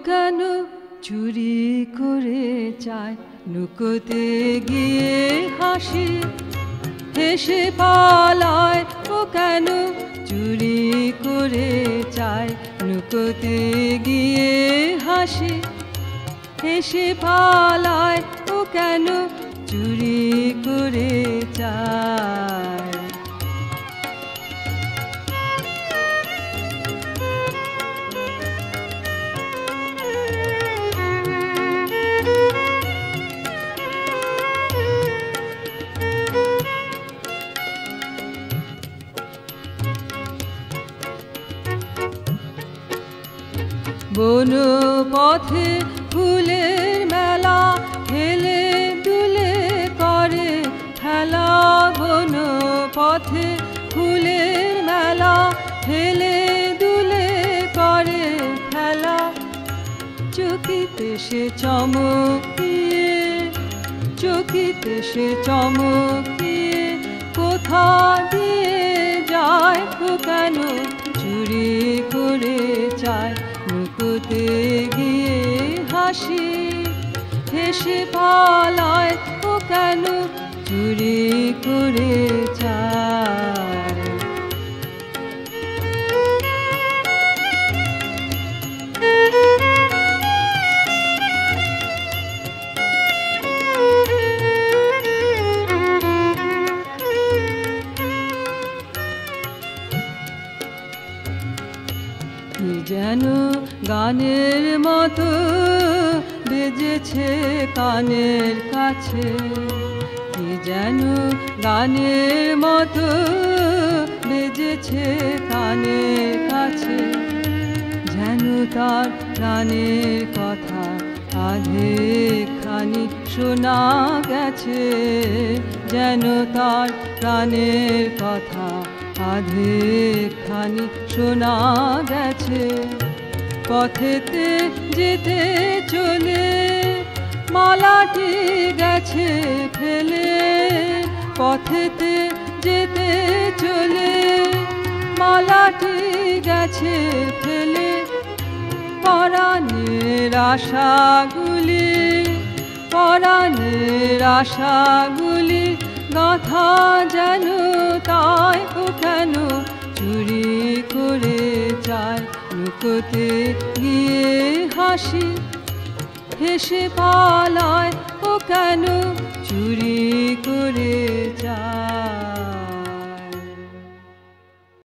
কেন চুরি করে চায় লুকোতে গিয়ে হাসি হেসে পালায়। ও কেন চুরি করে চায় লুকোতে গিয়ে হাসি হেসে পালায়। ও কেন চুরি করে চায়। বন পথে ফুলের মেলা হেলে দুলে করে খেলা। বন পথে ফুলের মেলা হেলে দুলে করে খেলা। চকিতে সে চমকিয়ে চকিতে সে চমকিয়ে কোথা দিয়ে যায়। ও কেন চুরি করে চায় লুকোতে গিয়ে হাসি হেসে পালায়। ও কেন চুরি করে চায়। কি যেন গানের মতো বেজেছে কানের কাছে। কি যেন গানের মতো বেজেছে কানের কাছে। যেন তার প্রাণের কথা আধেকখানি শোনা গেছে। যেন তার প্রাণের কথা আধেকখানি শোনা গেছে। পথেতে যেতে চলে মালাটি গেছে ফেলে। পথেতে যেতে চলে মালাটি গেছে ফেলে। পরাণের আশাগুলি পরাণের আশাগুলি গাথা যেন তাই। ও কেন চুরি করে চায় লুকোতে গিয়ে হাসি হেসে পালায়।